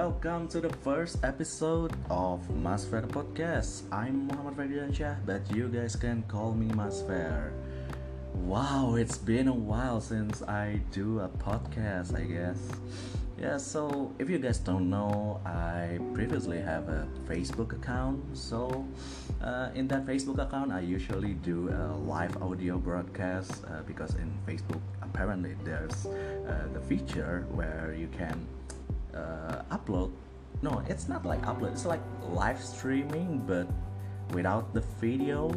welcome to the first episode of Masfer podcast. I'm Muhammad Ferdiansyah, but you guys can call me Masfer. Wow, it's been a while since I do a podcast, I guess. Yeah, so if you guys don't know, I previously have a Facebook account. In that Facebook account, I usually do a live audio broadcast because in Facebook, apparently, there's the feature where you can upload. No, it's not like upload, it's like live streaming, but without the video.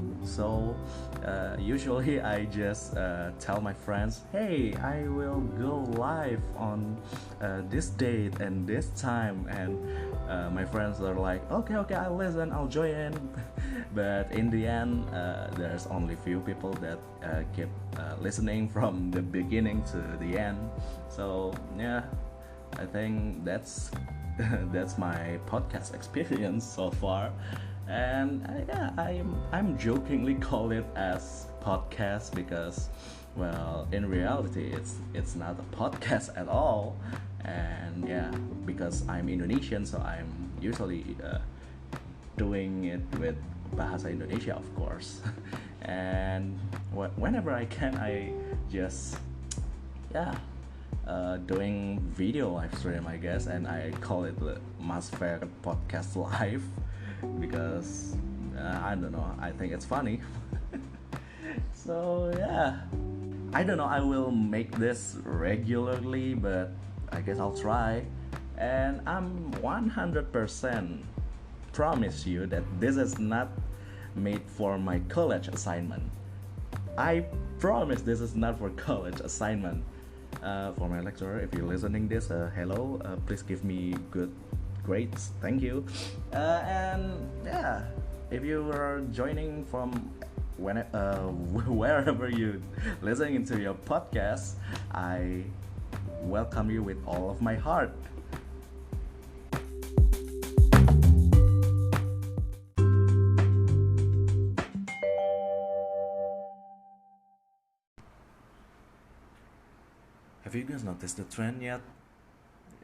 Usually I just tell my friends, hey, I will go live on this date and this time, and my friends are like, okay, I'll listen, I'll join in. But in the end, there's only few people that keep listening from the beginning to the end. So yeah, I think that's that's my podcast experience so far. And yeah, I'm jokingly call it as podcast because, well, in reality, it's not a podcast at all. And yeah, because I'm Indonesian, so I'm usually doing it with bahasa Indonesia, of course. And whenever I can, I just yeah doing video live stream, I guess, and I call it the Masfer podcast live because I don't know, I think it's funny. So yeah, I don't know, I will make this regularly, but I guess I'll try. And I'm 100% promise you that this is not made for my college assignment. I promise this is not for college assignment. For my lecturer, if you're listening this, hello, please give me good grades, thank you. And yeah, if you are joining from wherever you listening to your podcast, I welcome you with all of my heart. Have you guys noticed the trend yet?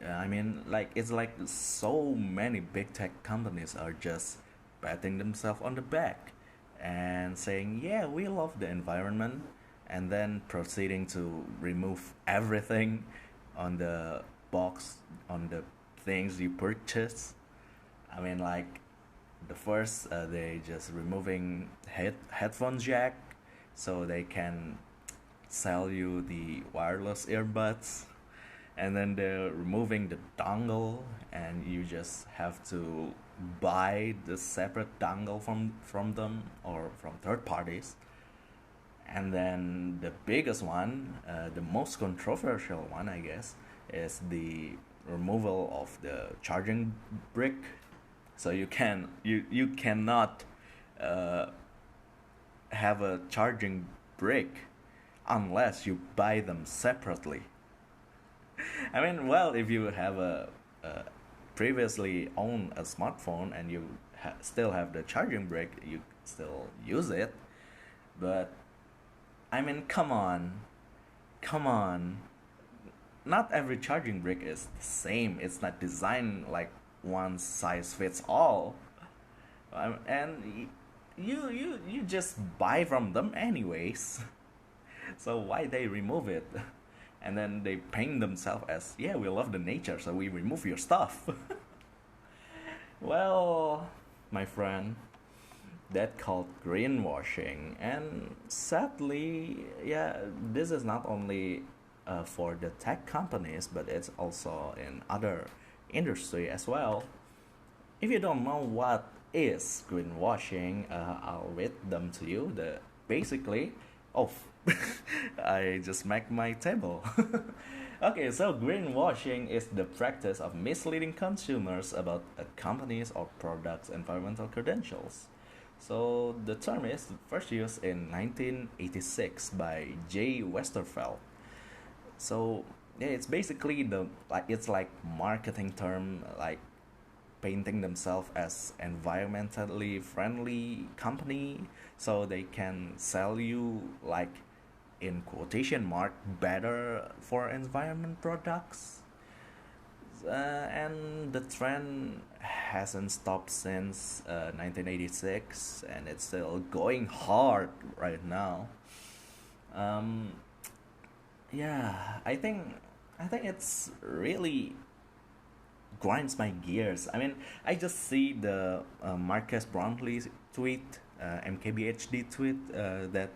I mean, like, it's like so many big tech companies are just patting themselves on the back and saying, yeah, we love the environment, and then proceeding to remove everything on the box, on the things you purchase. I mean, like, the first, they just removing headphone jack so they can sell you the wireless earbuds, and then they're removing the dongle and you just have to buy the separate dongle from them or from third parties. And then the biggest one, the most controversial one, I guess, is the removal of the charging brick. So you cannot have a charging brick unless you buy them separately. I mean, well, if you have a previously owned a smartphone and you still have the charging brick, you still use it. But I mean, come on. Not every charging brick is the same. It's not designed like one size fits all. And you just buy from them anyways. So why they remove it? And then they paint themselves as, yeah, we love the nature, so we remove your stuff. Well, my friend, that called greenwashing. And sadly, yeah, this is not only for the tech companies, but it's also in other industry as well. If you don't know what is greenwashing, I'll read them to you. The basically, oh, I just smacked my table. Okay, so greenwashing is the practice of misleading consumers about a company's or product's environmental credentials. So the term is first used in 1986 by J. Westerveld. So yeah, it's basically it's like marketing term, like painting themselves as environmentally friendly company so they can sell you, like, in quotation mark, better for environment products. and the trend hasn't stopped since 1986, and it's still going hard right now. Um, yeah, I think it's really grinds my gears. I mean, I just see the Marcus Brownlee tweet, MKBHD tweet, that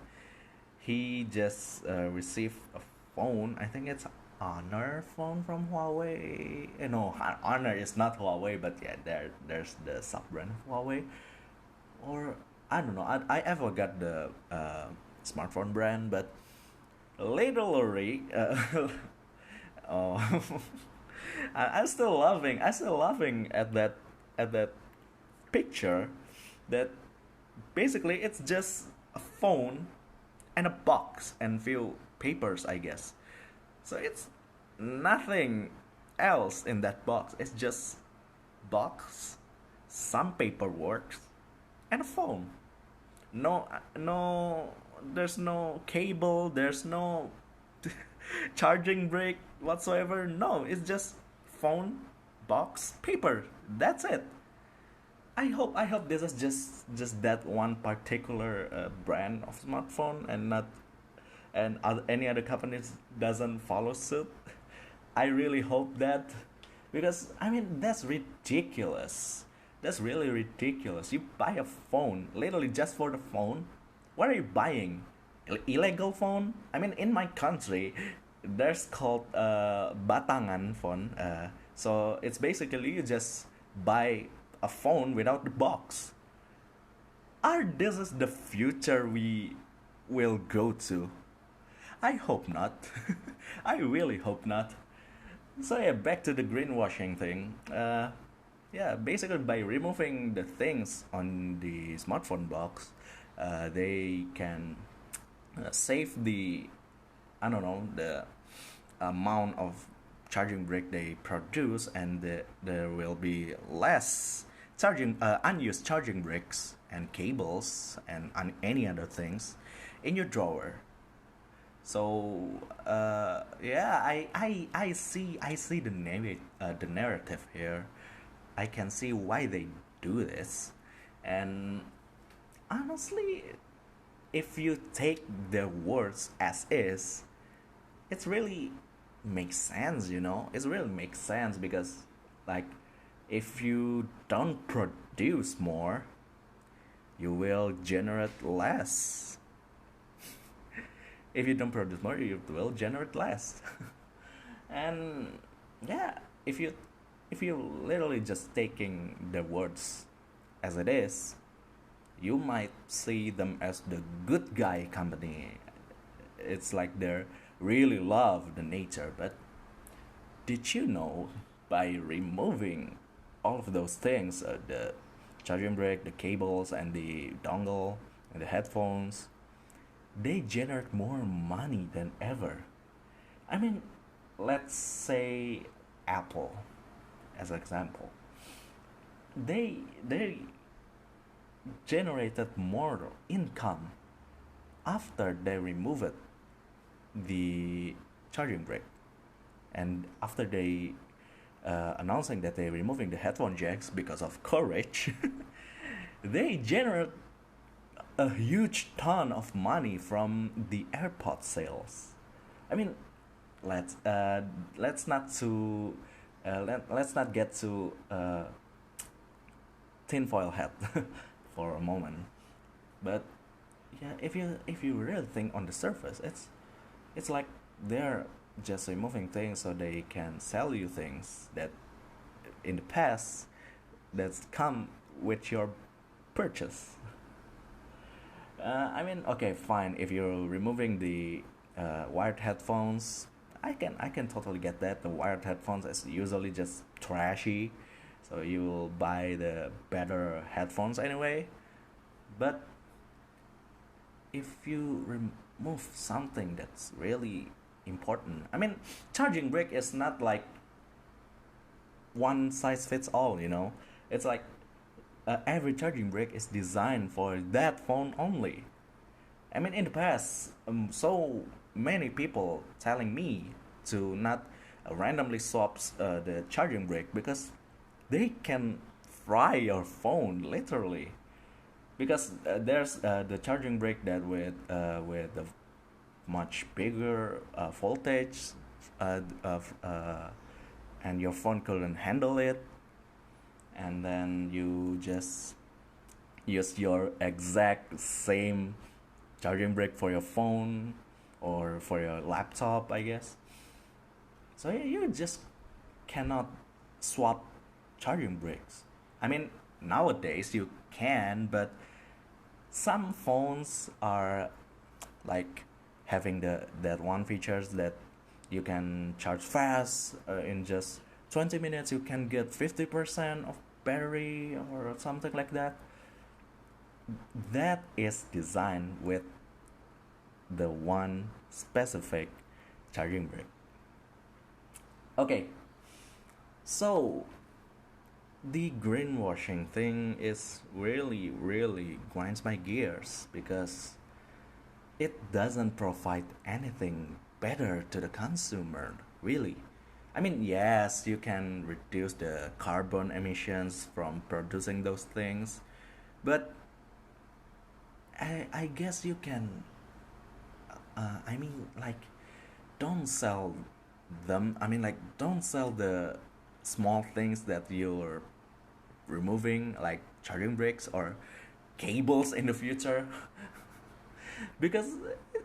he just received a phone. I think it's Honor phone from Huawei. No, Honor is not Huawei, but yeah, there's the sub brand of Huawei. Or I don't know. I forgot the smartphone brand, but literally, oh, I'm still laughing at that picture. That basically it's just a phone and a box and few papers, I guess. So it's nothing else in that box. It's just box, some paperwork, and a phone. No, there's no cable. There's no charging brick whatsoever. No, it's just phone, box, paper. That's it. I hope this is just that one particular brand of smartphone, and not any other companies doesn't follow suit. I really hope that, because I mean that's ridiculous. That's really ridiculous. You buy a phone literally just for the phone. What are you buying? Illegal phone? I mean, in my country, there's called batangan phone. So it's basically you just buy a phone without the box. Are this is the future we will go to? I hope not. I really hope not. So yeah, back to the greenwashing thing. Yeah, basically by removing the things on the smartphone box, they can save the, I don't know, the amount of charging brick they produce, and there will be less unused charging bricks and cables and any other things in your drawer. So yeah, I see the narrative here. I can see why they do this, and honestly, if you take the words as is, it's really makes sense. It really makes sense because, like, if you don't produce more, you will generate less. If you don't produce more, you will generate less. And yeah, if you literally just taking the words as it is, you might see them as the good guy company. It's like they really love the nature. But did you know, by removing all of those things, the charging brick, the cables, and the dongle, and the headphones, they generate more money than ever. I mean, let's say Apple as an example. They generated more income after they removed the charging brick, and after they announcing that they're removing the headphone jacks because of courage. They generate a huge ton of money from the AirPod sales. I mean, let's not to let's not get to tinfoil hat for a moment. But yeah, if you really think on the surface, it's like they're just removing things so they can sell you things that in the past that's come with your purchase. I mean, okay, fine. If you're removing the wired headphones, I can totally get that. The wired headphones is usually just trashy, so you will buy the better headphones anyway. But if you remove something that's really important, I mean, charging brick is not like one size fits all. It's like every charging brick is designed for that phone only. I mean, in the past, so many people telling me to not randomly swaps the charging brick, because they can fry your phone literally. Because there's the charging brick that with a much bigger voltage, of and your phone couldn't handle it, and then you just use your exact same charging brick for your phone or for your laptop, I guess. So yeah, you just cannot swap charging bricks. I mean, nowadays you can, but some phones are like having the that one features that you can charge fast, in just 20 minutes you can get 50% of battery or something like that. That is designed with the one specific charging brick. Okay, so the greenwashing thing is really grinds my gears, because it doesn't provide anything better to the consumer, really. I mean, yes, you can reduce the carbon emissions from producing those things, but I guess you can, I mean, like, don't sell them. I mean, like, don't sell the small things that you're removing, like charging bricks or cables in the future. Because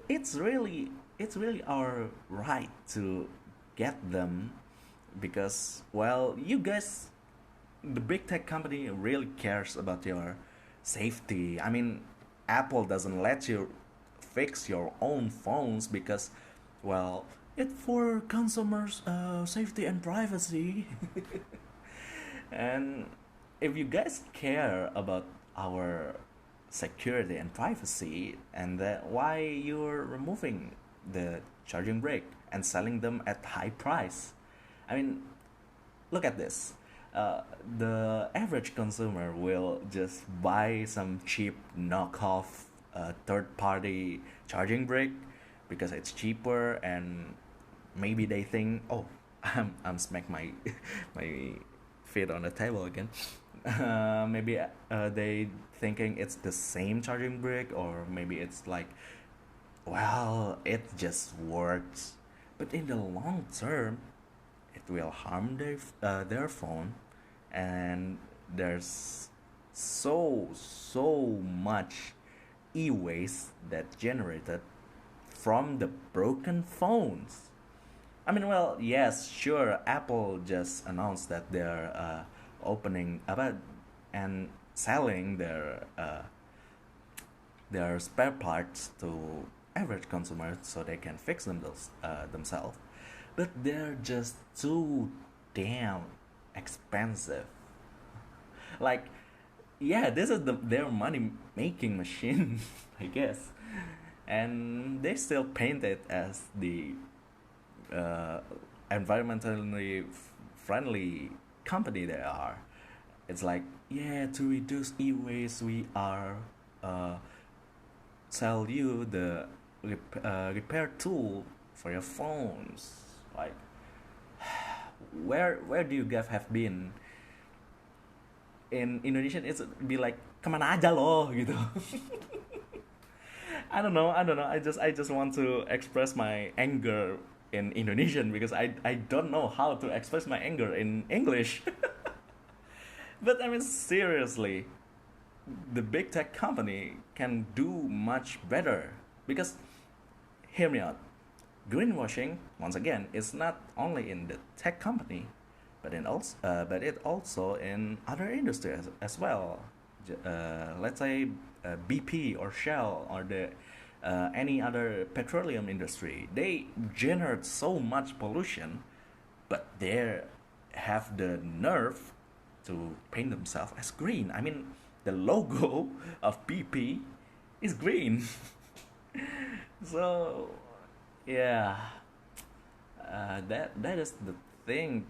it's really our right to get them, because, well, you guys, the big tech company really cares about your safety. I mean, Apple doesn't let you fix your own phones because, well, it's for consumers' safety and privacy. And if you guys care about our security and privacy, and that, why you're removing the charging brick and selling them at high price? I mean, look at this. The average consumer will just buy some cheap knockoff third-party charging brick because it's cheaper, and maybe they think, oh, I'm smack my my feet on the table again. Maybe they thinking it's the same charging brick, or maybe it's like, well, it just works, but in the long term it will harm their phone. And there's so much e-waste that generated from the broken phones. I mean, well, yes, sure, Apple just announced that they're opening about and selling their spare parts to average consumers so they can fix them themselves. But they're just too damn expensive. Like, yeah, this is their money making machine, I guess. And they still paint it as the uh, environmentally friendly company they are. It's like, yeah, to reduce e-waste, we are uh, sell you the repair tool for your phones. Like, where do you guys have been? In Indonesian, it's be like, kemana aja lo gitu. I don't know. I just want to express my anger in Indonesian, because I don't know how to express my anger in English. But I mean, seriously, the big tech company can do much better, because, hear me out, greenwashing, once again, is not only in the tech company, but it also in other industries as well. Let's say BP or Shell or the any other petroleum industry. They generate so much pollution, but they have the nerve to paint themselves as green. I mean, the logo of BP is green. So, yeah, that is the thing.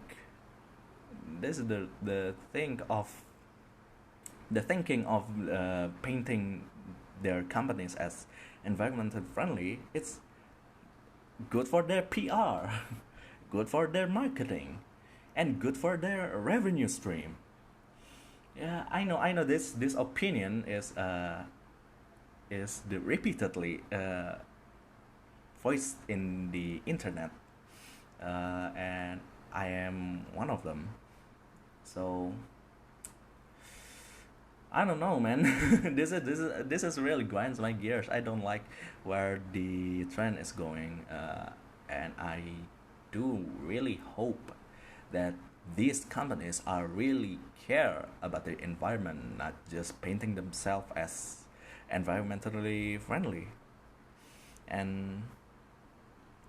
This is the thing of the thinking of painting their companies as environmental friendly. It's good for their PR. good for their marketing, and good for their revenue stream. Yeah, I know this opinion is repeatedly voiced in the internet, and I am one of them. So I don't know, man. This is really grinds my gears. I don't like where the trend is going, and I do really hope that these companies are really care about the environment, not just painting themselves as environmentally friendly. And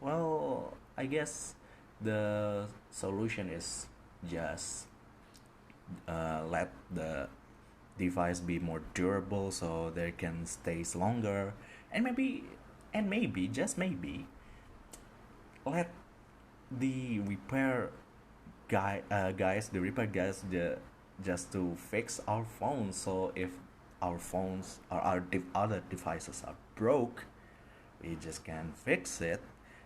well, I guess the solution is just let the device be more durable so they can stay longer, and maybe just maybe let the repair guys, just to fix our phones. So if our phones or our other devices are broke, we just can fix it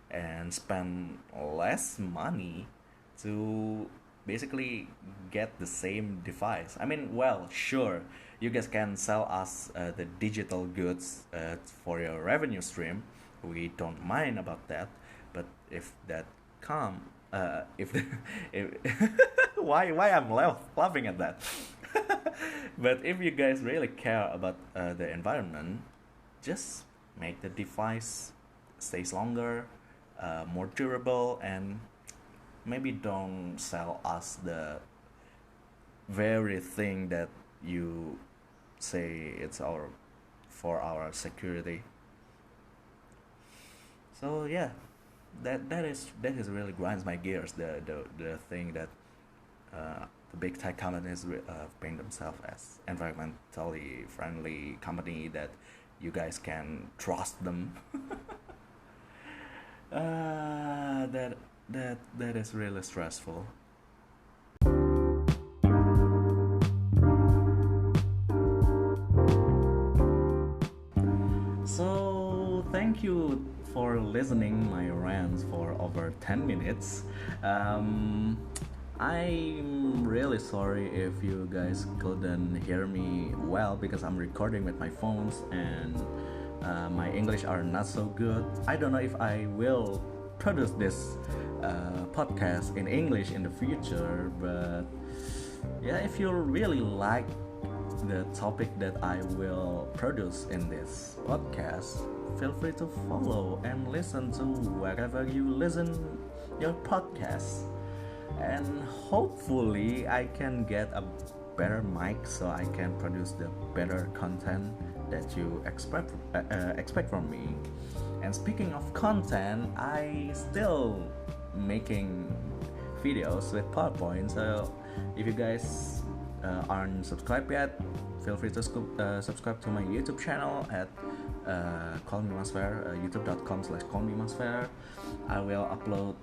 and spend less money to basically get the same device. I mean, well, sure, you guys can sell us the digital goods for your revenue stream. We don't mind about that. But if that come, if if why I'm laughing at that? But if you guys really care about the environment, just make the device stays longer, more durable, and maybe don't sell us the very thing that you say it's our for our security. So yeah, that is really grinds my gears. The thing that the big tech companies paint themselves as environmentally friendly company, that you guys can trust them. That is really stressful. So thank you for listening my rants for over 10 minutes. I'm really sorry if you guys couldn't hear me well, because I'm recording with my phones, and my English are not so good. I don't know if I will produce this podcast in English in the future, but yeah, if you really like the topic that I will produce in this podcast, feel free to follow and listen to wherever you listen your podcast. And hopefully I can get a better mic so I can produce the better content that you expect from me. And speaking of content, I still making videos with PowerPoint. So if you guys aren't subscribed yet, feel free to subscribe to my YouTube channel at Call Me Masfer, youtube.com/callmemasfer. I will upload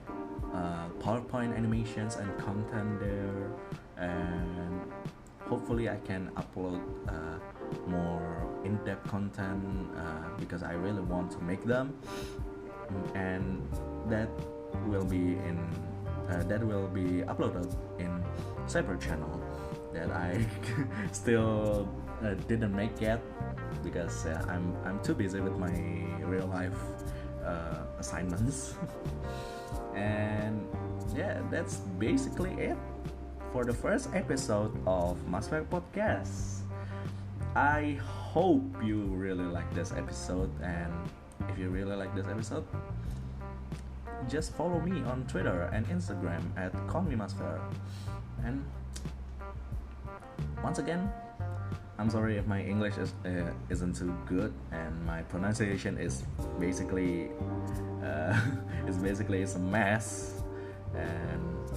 PowerPoint animations and content there, and hopefully I can upload more in-depth content, because I really want to make them, and that will be uploaded in separate channel that I still didn't make yet, because I'm too busy with my real life assignments. And yeah, that's basically it for the first episode of Masfer Podcast. I hope you really like this episode, and if you really like this episode, just follow me on Twitter and Instagram at callmemasfer. And once again, I'm sorry if my English isn't too good, and my pronunciation is basically it's a mess. And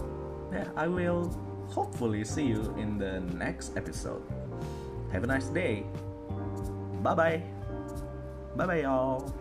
yeah, I will hopefully see you in the next episode. Have a nice day. Bye bye y'all.